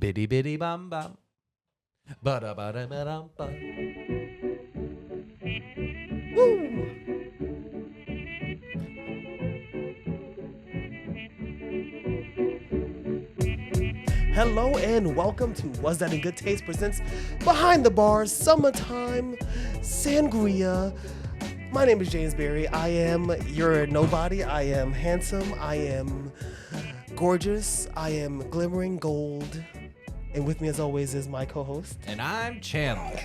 Biddy biddy bum bum. Ba-da ba da ba dum bum. Woo! Hello and welcome to Was That in Good Taste presents Behind the Bars Summertime Sangria. My name is James Berry. I am your nobody. I am handsome. I am gorgeous. I am glimmering gold. And with me as always is my co-host. And I'm Chandler.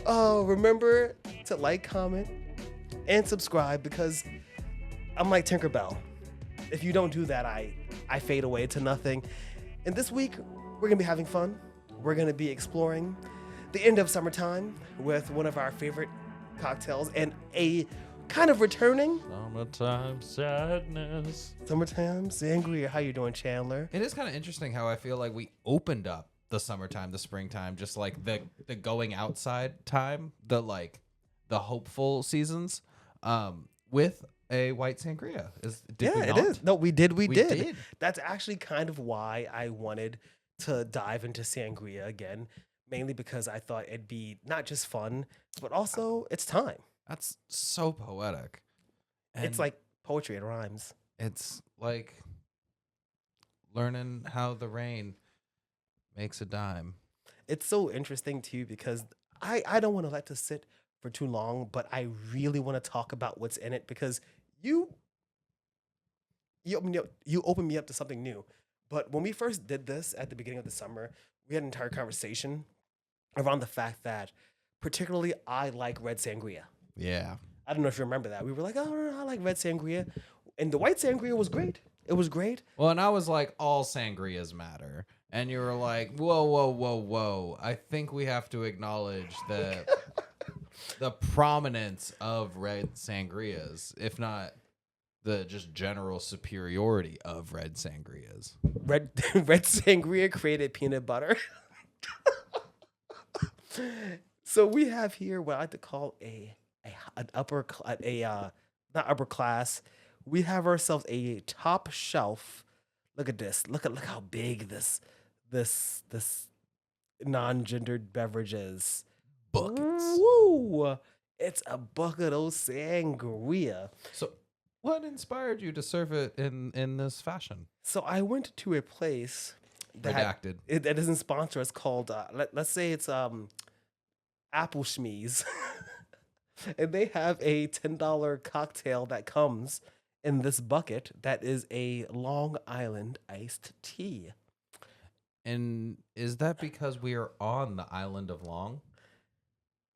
Remember to like, comment, and subscribe because I'm like Tinkerbell. If you don't do that, I fade away to nothing. And this week, we're going to be having fun. We're going to be exploring the end of summertime with one of our favorite cocktails and a kind of returning Summertime sadness. summertime sangria. How you doing, Chandler? It is kind of interesting how I feel like we opened up the summertime, the springtime, just like the going outside time, the hopeful seasons, with a white sangria. Did we It not? is. No, we did. We did. did. That's actually kind of why I wanted to dive into sangria again, mainly because I thought it'd be not just fun, but also it's time. That's so poetic. It's And like poetry. It rhymes. it's like learning how the rain makes a dime. It's so interesting too because I don't want to let this sit for too long, but I really want to talk about what's in it because you opened me up to something new. But when we first did this at the beginning of the summer, we had an entire conversation around the fact that particularly I like red sangria. Yeah. I don't know if you remember that. We were like, oh, I like red sangria. And the white sangria was great. It was great. Well, and I was like, all sangrias matter. And you were like, whoa, whoa, whoa, whoa. I think we have to acknowledge the prominence of red sangrias, if not the just general superiority of red sangrias. Red sangria created peanut butter. So we have here what I like to call not upper class. We have ourselves a top shelf. Look at this. Look how big this non-gendered beverage is. Buckets. Woo! It's a bucket of sangria. So what inspired you to serve it in this fashion? So I went to a place that Redacted. that doesn't sponsor us called let's say it's Apple Schmees. And they have a $10 cocktail that comes in this bucket that is a Long Island iced tea. And is that because we are on the island of Long?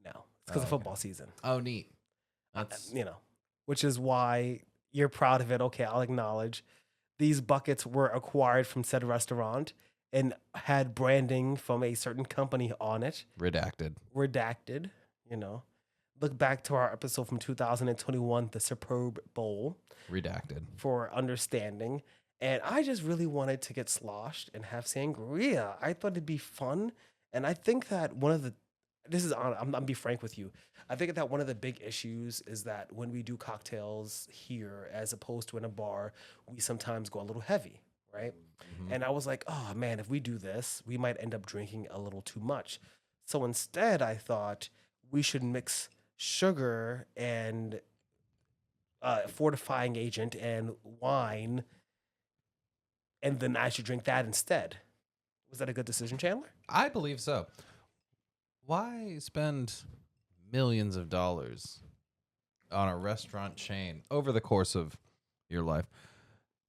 No, it's because of Okay. football season. Oh, neat. That's Which is why you're proud of it. Okay, I'll acknowledge. These buckets were acquired from said restaurant and had branding from a certain company on it. redacted. Redacted, Look back to our episode from 2021, the Superb Bowl, Redacted. for understanding. And I just really wanted to get sloshed and have sangria. I thought it'd be fun. And I think that I'm be frank with you. I think that one of the big issues is that when we do cocktails here, as opposed to in a bar, we sometimes go a little heavy, right? Mhm. And I was like, oh man, if we do this, we might end up drinking a little too much. So instead, I thought we should mix sugar and fortifying agent and wine, and then I should drink that instead. Was that a good decision, Chandler? I believe so. Why spend millions of dollars on a restaurant chain over the course of your life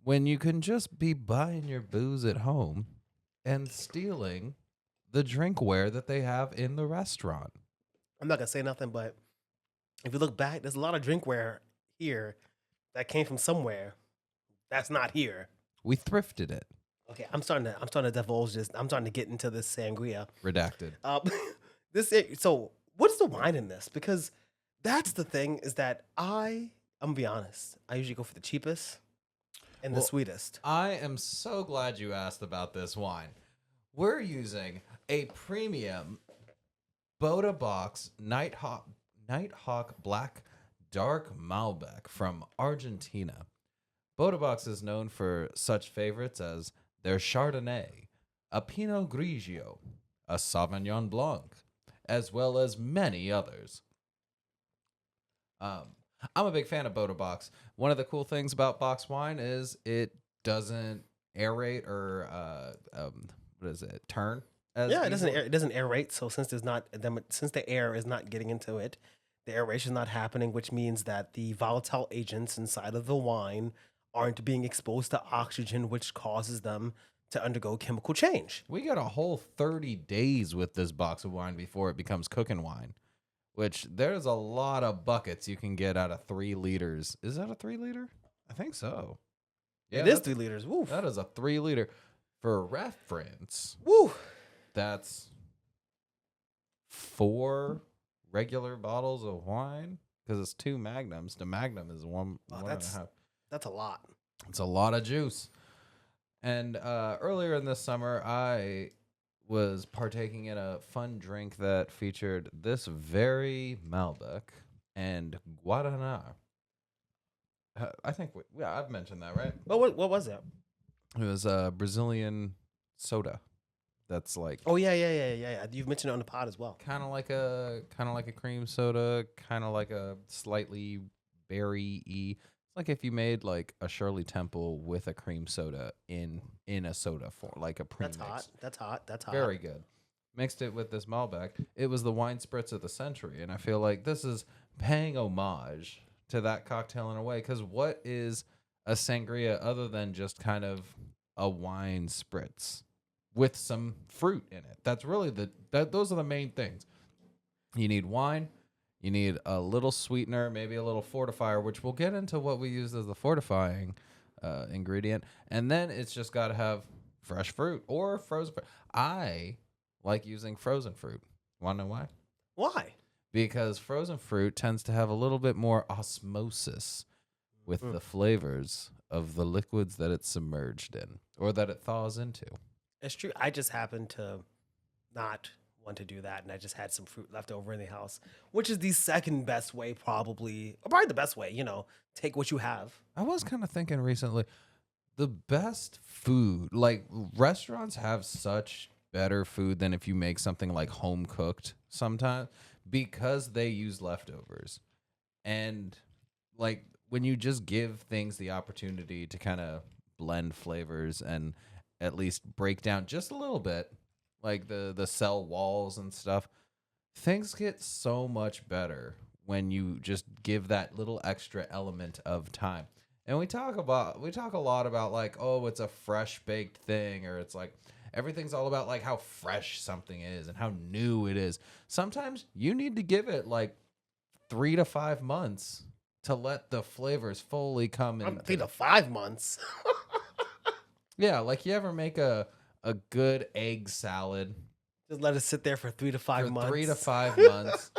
when you can just be buying your booze at home and stealing the drinkware that they have in the restaurant? I'm not gonna say nothing, but if you look back, there's a lot of drinkware here that came from somewhere that's not here. We thrifted it. Okay, I'm starting to divulge this. I'm starting to get into this sangria. Redacted. So what's the wine in this? Because that's the thing is that I'm gonna be honest. I usually go for the cheapest and the Well, sweetest. I am so glad you asked about this wine. We're using a premium Boda Box Nighthawk Black Dark Malbec from Argentina. Boda Box is known for such favorites as there's Chardonnay, a Pinot Grigio, a Sauvignon Blanc, as well as many others. I'm a big fan of Boda Box. One of the cool things about box wine is it doesn't aerate or what is it? Turn as Yeah, it doesn't easily. it doesn't aerate. So since the air is not getting into it, the aeration is not happening, which means that the volatile agents inside of the wine aren't being exposed to oxygen, which causes them to undergo chemical change. We got a whole 30 days with this box of wine before it becomes cooking wine, which there's a lot of buckets you can get out of 3 liters. Is that a 3 liter? I think so. Yeah, It is 3 liters. Woo. that is a 3 liter. For reference, Woo. that's 4 regular bottles of wine because it's 2 magnums. The magnum is one and a half. That's a lot. It's a lot of juice. And earlier in this summer, I was partaking in a fun drink that featured this very Malbec and Guaraná. I think, I've mentioned that, right? What was it? It was a Brazilian soda. That's like Oh yeah. You've mentioned it on the pod as well. kind of like a cream soda, kind of like a slightly berry-y. It's like if you made like a Shirley Temple with a cream soda in a soda form, like a premix. That's hot. Very good. Mixed it with this Malbec. It was the wine spritz of the century, and I feel like this is paying homage to that cocktail in a way. Because what is a sangria other than just kind of a wine spritz with some fruit in it? That's really those are the main things. You need wine. You need a little sweetener, maybe a little fortifier, which we'll get into what we use as the fortifying ingredient. And then it's just got to have fresh fruit or frozen fruit. I like using frozen fruit. Want to know why? Why? Because frozen fruit tends to have a little bit more osmosis with the flavors of the liquids that it's submerged in or that it thaws into. It's true. I just happened to not want to do that, and I just had some fruit left over in the house, which is the second best way, probably, or probably the best way. Take what you have. I was kind of thinking recently, the best food, like restaurants have such better food than if you make something like home cooked sometimes because they use leftovers. And like when you just give things the opportunity to kind of blend flavors and at least break down just a little bit, like the cell walls and stuff, things get so much better when you just give that little extra element of time. And we talk a lot about like, oh, it's a fresh baked thing, or it's like everything's all about like how fresh something is and how new it is. Sometimes you need to give it like 3 to 5 months to let the flavors fully come in. 3 to 5 months. Yeah, like you ever make a good egg salad Just let it sit there for 3 to 5 for months. 3 to 5 months,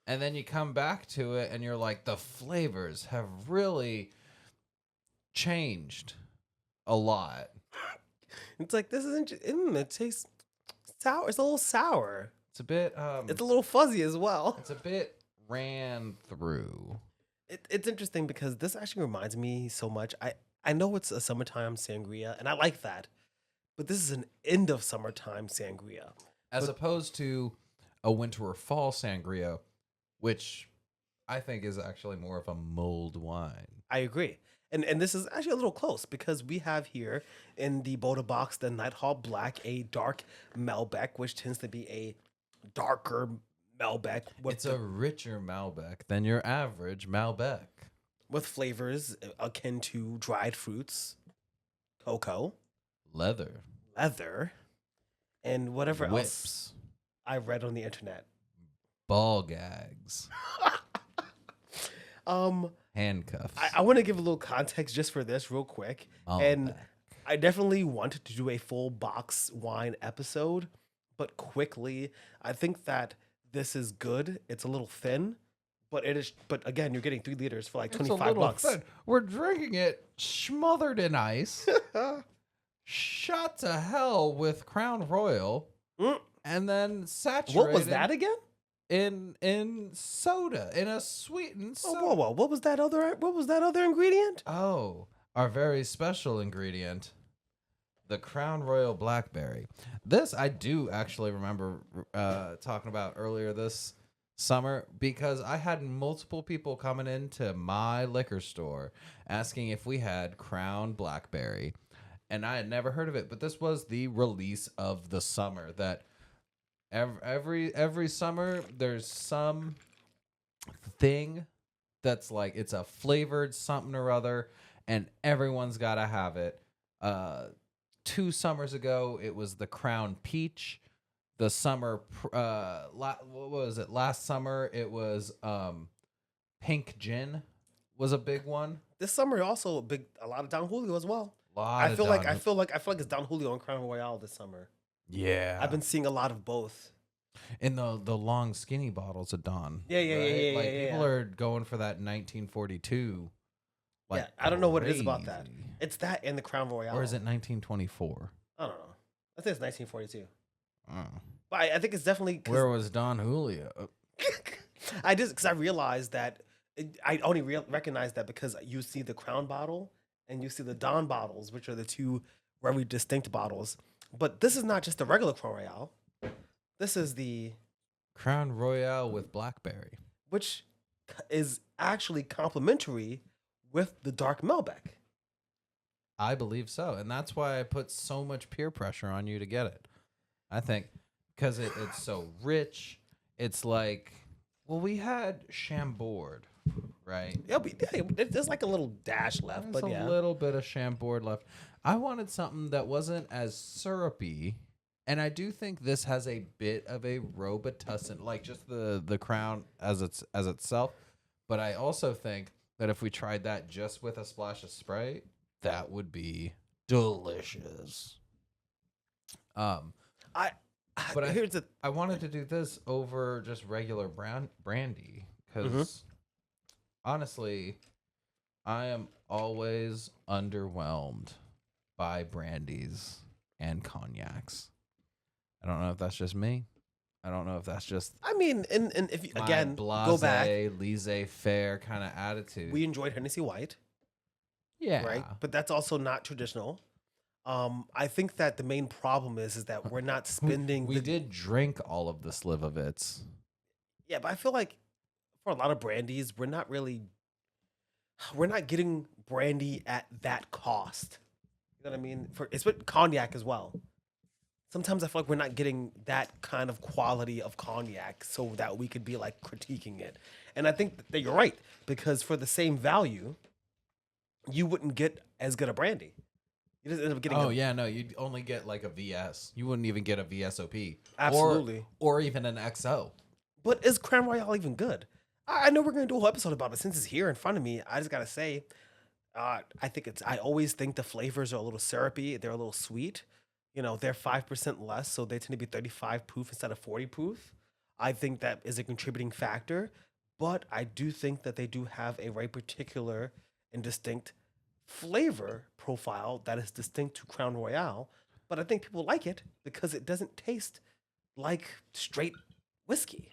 and then you come back to it and you're like, the flavors have really changed a lot. It's like, this isn't. It tastes sour. It's a little sour. It's a bit It's a little fuzzy as well. it's a bit ran through. It's interesting because this actually reminds me so much. I know it's a summertime sangria, and I like that, but this is an end of summertime sangria. As opposed to a winter or fall sangria, which I think is actually more of a mulled wine. I agree. And this is actually a little close because we have here in the Boda box the Nighthawk Black, a dark Malbec, which tends to be a darker Malbec It's a richer Malbec than your average Malbec. with flavors akin to dried fruits, cocoa, Leather. and whatever else Whips. I read on the internet. Ball gags. Handcuffs. I want to give a little context just for this real quick. And Malbec. I definitely wanted to do a full box wine episode, but quickly, I think that this is good. It's a little thin, but it is. But again, you're getting 3 liters for like It's a $25. little thin. We're drinking it smothered in ice, shot to hell with Crown Royal, Mm. and then saturated. What was that again? In soda, in a sweetened soda. Oh, whoa! What was that other? What was that other ingredient? Oh, our very special ingredient, the Crown Royal Blackberry. This I do actually remember talking about earlier this summer because I had multiple people coming into my liquor store asking if we had Crown Blackberry, and I had never heard of it. But this was the release of the summer. That every summer there's some thing that's like it's a flavored something or other, and everyone's got to have it. 2 summers ago, it was the Crown Peach. The summer, what was it? Last summer, it was Pink Gin was a big one. This summer also a lot of Don Julio as well. I feel like it's Don Julio and Crown Royale this summer. Yeah, I've been seeing a lot of both. In the long skinny bottles of Don. Yeah. Like people are going for that 1942. Like, I don't know what it is about that. It's that and the Crown Royale. Or is it 1924? I don't know. I think it's 1942. Oh. But I think it's definitely... Where was Don Julio? Because I realized that... I only recognize that because you see the Crown bottle and you see the Don bottles, which are the two very distinct bottles. But this is not just the regular Crown Royale. This is the... Crown Royale with Blackberry. Which is actually complementary with the Dark Malbec. I believe so. And that's why I put so much peer pressure on you to get it. I think because it's so rich. It's like, well, we had Chambord, right? Yeah, there's like a little dash left, There's but yeah. a little bit of Chambord left. I wanted something that wasn't as syrupy. And I do think this has a bit of a Robitussin, like just the Crown as itself. But I also think that if we tried that just with a splash of Sprite, that would be delicious. I wanted to do this over just regular brandy because honestly, I am always underwhelmed by brandies and cognacs. I don't know if that's just me. I don't know if that's just. I mean, and if you, again go back, laissez-faire kind of attitude. We enjoyed Hennessy White, yeah, right, but that's also not traditional. I think that the main problem is that we're not spending. We did drink all of the Slivovitz. Yeah, but I feel like for a lot of brandies, we're not getting brandy at that cost. You know what I mean? It's with cognac as well. Sometimes I feel like we're not getting that kind of quality of cognac so that we could be like critiquing it. And I think that you're right, because for the same value, you wouldn't get as good a brandy. You just end up getting you'd only get like a VS. You wouldn't even get a VSOP. Absolutely. Or even an XO. But is Crown Royale even good? I know we're going to do a whole episode about it. Since it's here in front of me, I just got to say, I always think the flavors are a little syrupy. They're a little sweet. You know, they're 5% less, so they tend to be 35 proof instead of 40 proof. I think that is a contributing factor, but I do think that they do have a very particular and distinct flavor profile that is distinct to Crown Royale. But I think people like it because it doesn't taste like straight whiskey.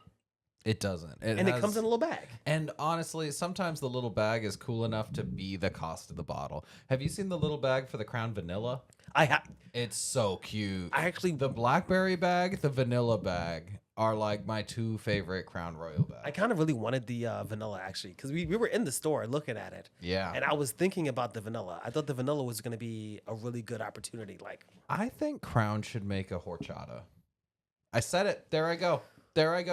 It doesn't. It comes in a little bag. And honestly, sometimes the little bag is cool enough to be the cost of the bottle. Have you seen the little bag for the Crown Vanilla? I have. It's so cute. The blackberry bag, the vanilla bag are like my 2 favorite Crown Royal bags. I kind of really wanted the vanilla actually because we were in the store looking at it. Yeah. And I was thinking about the vanilla. I thought the vanilla was going to be a really good opportunity. Like, I think Crown should make a horchata. I said it. There I go.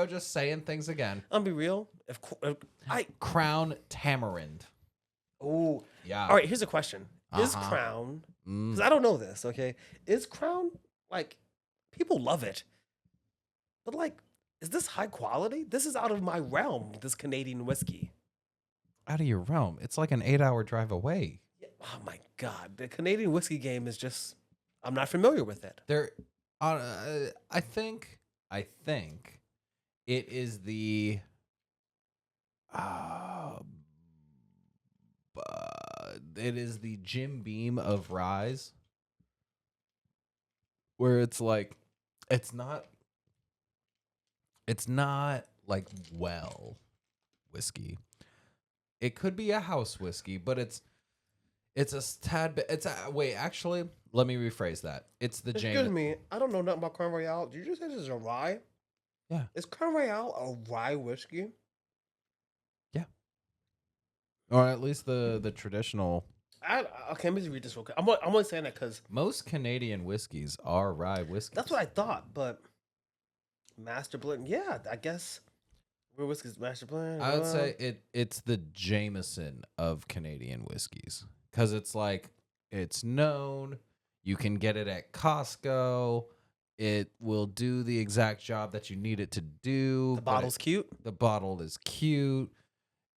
Just saying things again. I'll be real. Crown tamarind. Oh. Yeah. All right, here's a question. Is Crown, because I don't know this, okay? Is Crown, like, people love it. But, like, is this high quality? This is out of my realm, this Canadian whiskey. Out of your realm? It's like an 8-hour drive away. Yeah. Oh, my God. The Canadian whiskey game is just, I'm not familiar with it. I think it is the... it is the Jim Beam of Rise, where it's like it's not like whiskey. It could be a house whiskey, but it's a tad bit. Wait, actually, let me rephrase that. It's the Excuse James. me, I don't know nothing about Crown Royale. Did you just say this is a rye? Yeah. Is Crown Royale a rye whiskey? Yeah. Or at least the traditional. Okay, let me just read this real quick. I'm only saying that because Most Canadian whiskeys are rye whiskeys. that's what I thought, but Master Blend, yeah, I guess real whiskey's Master Blend. I would say it's the Jameson of Canadian whiskeys because it's like it's known. You can get it at Costco. It will do the exact job that you need it to do. The bottle's cute. The bottle is cute.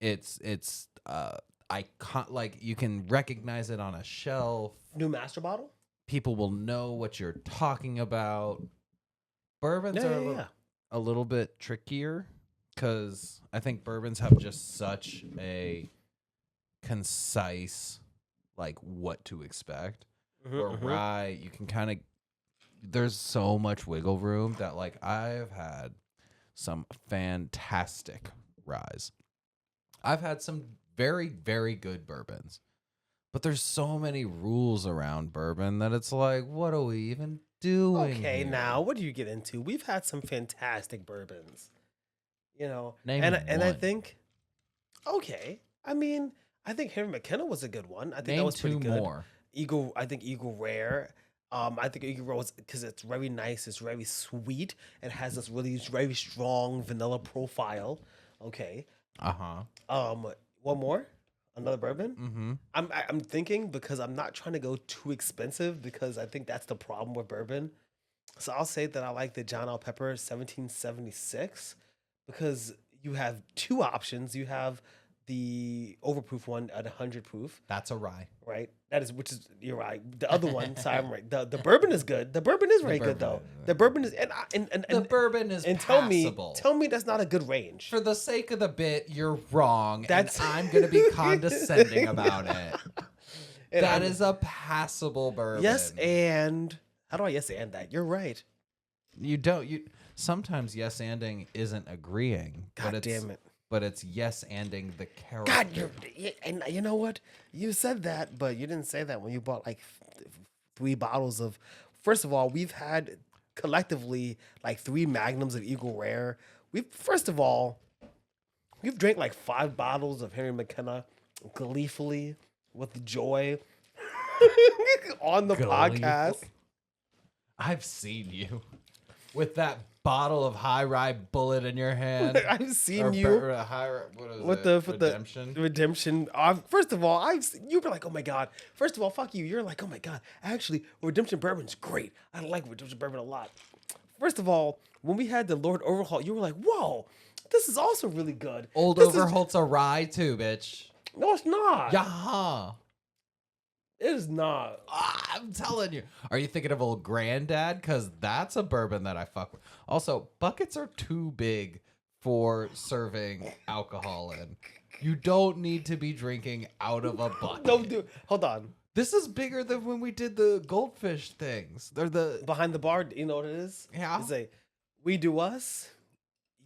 It's icon, like you can recognize it on a shelf. New master bottle. People will know what you're talking about. Bourbons Yeah, are a little bit trickier because I think bourbons have just such a concise, like what to expect. Or rye, you can kind of, there's so much wiggle room that like I've had some fantastic ryes. I've had some very, very good bourbons, but there's so many rules around bourbon that it's like, what are we even doing? Okay, here? now what do you get into? We've had some fantastic bourbons, you know, Name and I one. think, okay, I mean, I think Henry McKenna was a good one. I think Name that was pretty two good. more. I think Eagle Rare. I think Eagle Rare was because it's very nice. It's very sweet. It has this really very strong vanilla profile. Okay. One more, another bourbon. Mm-hmm. I'm thinking because I'm not trying to go too expensive because I think that's the problem with bourbon. So I'll say that I like the John L. Pepper 1776 because you have two options. You have the overproof one at 100 proof. That's a rye. Right. You're right. The other one, sorry, I'm right. The bourbon is good. The bourbon is very good though. The bourbon is and The bourbon is tell passable. me that's not a good range. For the sake of the bit, you're wrong. That's- and I'm going to be condescending about it. And That I'm- is a passable bourbon. yes, and how do I yes and that? You're right. You don't. You sometimes yes anding isn't agreeing. God but damn it. But it's yes anding the character. God, and you know what? You said that, but you didn't say that when you bought like 3 bottles of. First of all, we've had collectively like 3 magnums of Eagle Rare. We've drank like 5 bottles of Henry McKenna gleefully with joy on the podcast. I've seen you with that bottle of high rye bullet in your hand. I've seen Or you what is it? Redemption. the redemption. First of all, you were like, oh my god. First of all, fuck you. You're like, oh my god. Actually, redemption bourbon's great. I like redemption bourbon a lot. First of all, when we had the Lord Overhaul, you were like, whoa, this is also really good. Old This is- Overholt's a rye too, bitch. No, it's not. Yaha. It is not. I'm telling you. Are you thinking of Old Granddad? Because that's a bourbon that I fuck with. Also, buckets are too big for serving alcohol in. You don't need to be drinking out of a bucket. No, dude. Hold on. This is bigger than when we did the goldfish things. They're the Behind the bar, you know what it is? Yeah. It's a, we do us,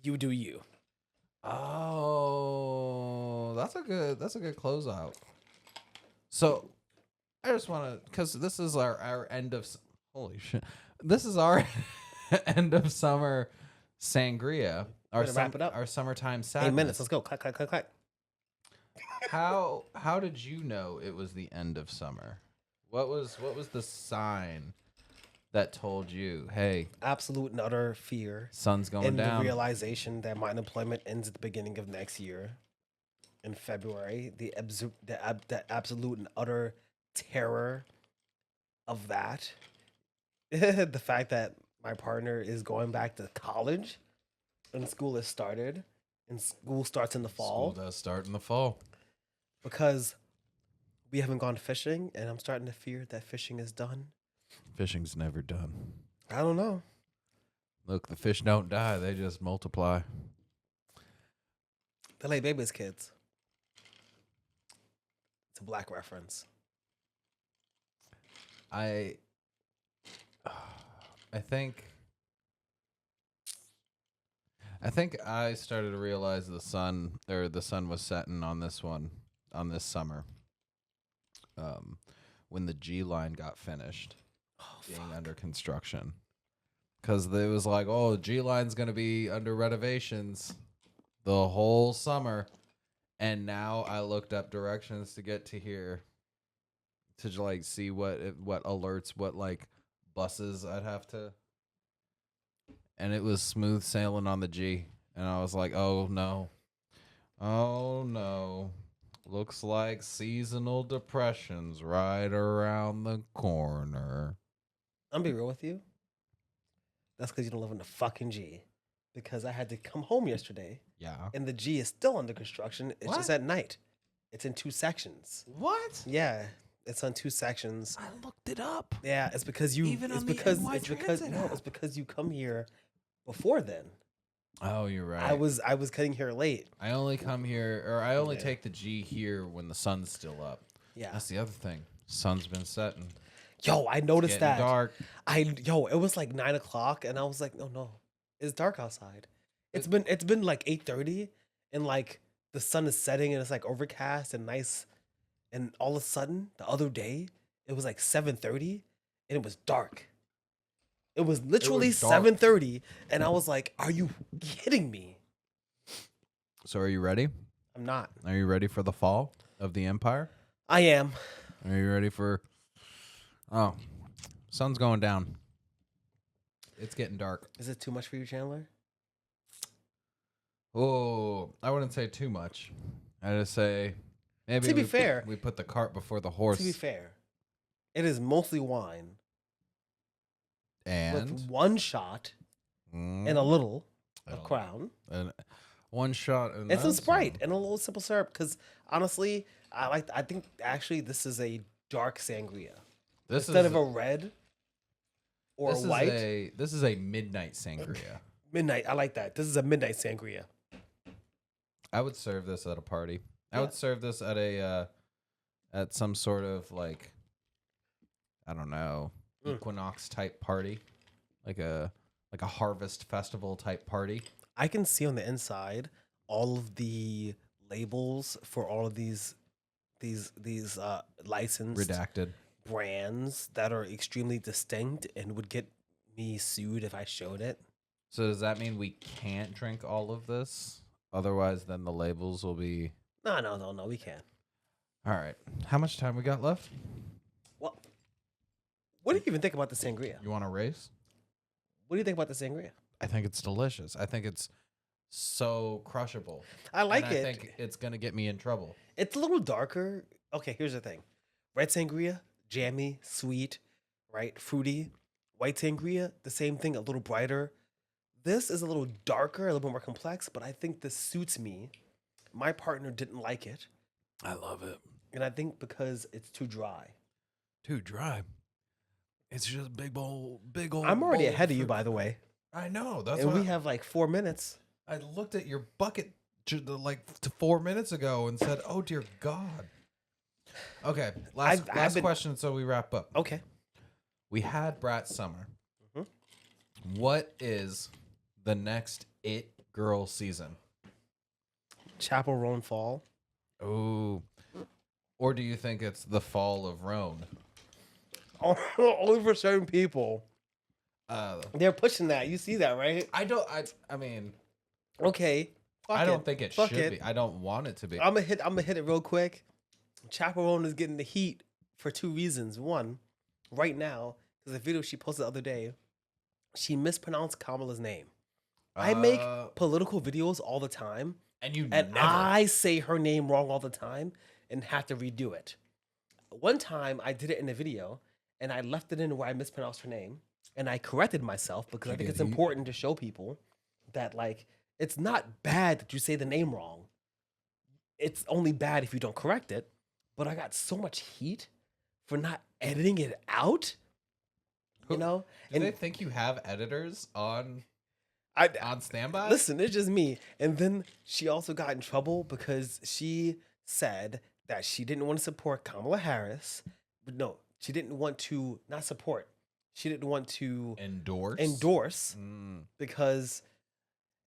you do you. Oh, that's a good closeout. So I just want to, because this is our end of, holy shit. This is our end of summer sangria. Wrap it up. Our summertime sadness. 8 minutes. Let's go. Clack, clack, clack, clack. How did you know it was the end of summer? What was the sign that told you, hey, Absolute and utter fear. sun's going And down? the realization that my unemployment ends at the beginning of next year in February. The absolute and utter terror of that. The fact that my partner is going back to college and school has started and school starts in the fall School does start in the fall. because we haven't gone fishing and I'm starting to fear that fishing is done. Fishing's never done. I don't know. Look, the fish don't die; they just multiply. They lay babies kids. It's a black reference. I think I started to realize the sun was setting on this summer. When the G line got finished, being under construction. Because it was like, oh, G Line's going to be under renovations the whole summer. And now I looked up directions to get to here to like see what alerts, what like buses I'd have to. And it was smooth sailing on the G. And I was like, oh no. Oh no. Looks like seasonal depression's right around the corner. I'm gonna be real with you. That's because you don't live in the fucking G. Because I had to come home yesterday, Yeah. and the G is still under construction. It's What? just at night. It's in 2 sections. What? Yeah, it's on 2 sections. I looked it up. Yeah, it's because you. Even it's on the because NY it's because Transit no, app. it's because you come here before then. Oh, you're right. I was getting here late. I only come here, or I only Yeah. take the G here when the sun's still up. Yeah. That's the other thing. Sun's been setting. Yo, I noticed Getting that. dark. It was like 9 o'clock, and I was like, no, it's dark outside. It's been like 8:30, and like the sun is setting, and it's like overcast and nice, and all of a sudden, the other day, it was like 7:30, and it was dark. It was literally dark. 7:30, and I was like, "Are you kidding me?" So are you ready? I'm not. Are you ready for the fall of the empire? I am. Are you ready for... Oh, sun's going down. It's getting dark. Is it too much for you, Chandler? Oh, I wouldn't say too much. I'd just say maybe To be fair- we put the cart before the horse. To be fair, it is mostly wine And with one shot Mm, and a little and of Crown. and one shot and And some that's Sprite and a little simple syrup. Because honestly, I think actually this is a dark sangria This instead is of a red or this a white. This is a midnight sangria. Midnight. I like that. This is a midnight sangria. I would serve this at a party. I Yeah. would serve this at a at some sort of like, I don't know, equinox type party, like a harvest festival type party. I can see on the inside all of the labels for all of these licensed Redacted. brands that are extremely distinct and would get me sued if I showed it. So does that mean we can't drink all of this? Otherwise, then the labels will be... No, we can. All right. How much time we got left? Well, what do you even think about the sangria? You want to race? What do you think about the sangria? I think it's delicious. I think it's so crushable. I like And it. I think it's going to get me in trouble. It's a little darker. Okay, here's the thing. Red sangria, jammy, sweet, right? Fruity. White sangria, the same thing, a little brighter. This is a little darker, a little bit more complex, but I think this suits me. My partner didn't like it, I love it. and I think because it's too dry. Too dry. It's just big old. I'm already bowl ahead of you, fruit. by the way. I know. That's And what we have like 4 minutes. I looked at your bucket like 4 minutes ago and said, "Oh dear God." Okay, last I've been- question, so we wrap up. Okay. We had Brat Summer. Mhm. What is the next It Girl season? Chapel Roan Fall. Oh, or do you think it's the fall of Roan? Only for certain people. Uh, They're pushing that. You see that, right? I don't. I mean, Okay. I don't think it Fuck should it. be. I don't want it to be. I'm gonna hit it real quick. Chaperone is getting the heat for 2 reasons. One, right now, because the video she posted the other day, she mispronounced Kamala's name. I make political videos all the time, and you and never. I say her name wrong all the time and have to redo it. One time I did it in a video, and I left it in where I mispronounced her name, and I corrected myself because I think it's important to show people that like it's not bad that you say the name wrong. It's only bad if you don't correct it. But I got so much heat for not editing it out. You know? Do they think you have editors on standby? Listen, it's just me. And then she also got in trouble because she said that she didn't want to support Kamala Harris. But no, she didn't want to not support. She didn't want to endorse because,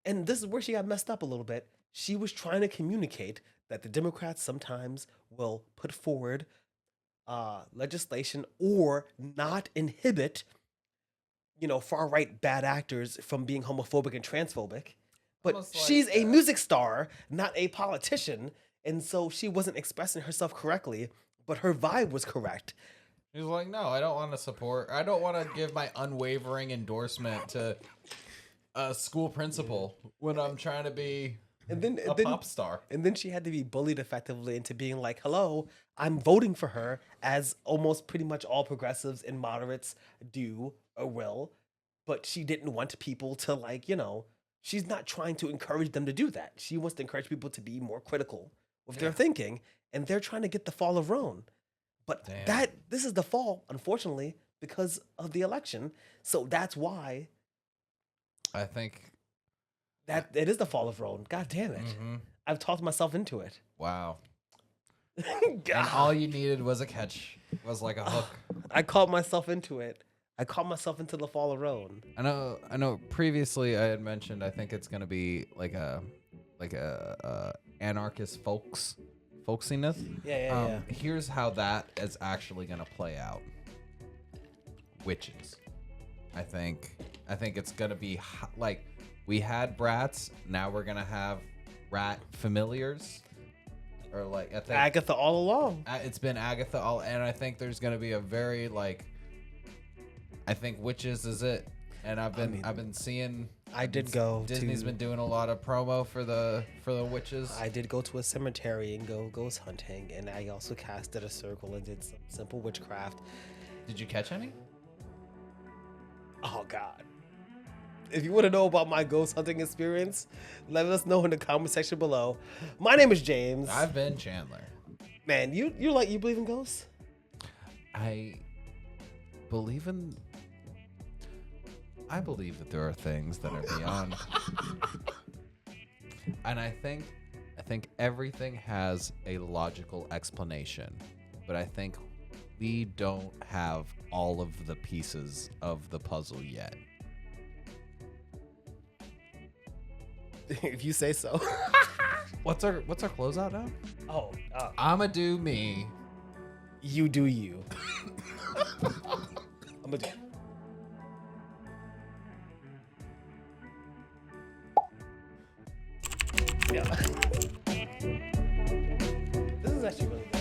and this is where she got messed up a little bit. She was trying to communicate that the Democrats sometimes will put forward legislation or not inhibit, far right bad actors from being homophobic and transphobic. But Almost like, she's a music star, not a politician, and so she wasn't expressing herself correctly, but her vibe was correct. He's like, no, I don't want to support. I don't want to give my unwavering endorsement to a school principal when I'm trying to be a pop star. And then she had to be bullied effectively into being like, hello, I'm voting for her, as almost pretty much all progressives and moderates do or will. But she didn't want people to, like, she's not trying to encourage them to do that. She wants to encourage people to be more critical with their thinking, and they're trying to get the fall of Roan. But this is the fall, unfortunately, because of the election. So that's why I think that it is the fall of Roan. God damn it. Mm-hmm. I've talked myself into it. Wow. And all you needed was a catch, was like a hook. I called myself into it. I called myself into the fall of Roan. I know. Previously, I had mentioned I think it's gonna be like a anarchist folksiness. Yeah. Here's how that is actually gonna play out. Witches. I think it's gonna be like we had brats. Now we're gonna have rat familiars. Or like I think Agatha all along. It's been Agatha all, and I think there's gonna be a very like. I think witches is it, and I've been seeing. Disney's been doing a lot of promo for the witches. I did go to a cemetery and go ghost hunting, and I also casted a circle and did some simple witchcraft. Did you catch any? Oh God! If you want to know about my ghost hunting experience, let us know in the comment section below. My name is James. I've been Chandler. Man, you believe in ghosts? I believe that there are things that are beyond. And I think everything has a logical explanation, but I think we don't have all of the pieces of the puzzle yet. If you say so. What's our closeout now? Oh, I'ma do me. You do you. I'ma do. Yeah. This is actually really good.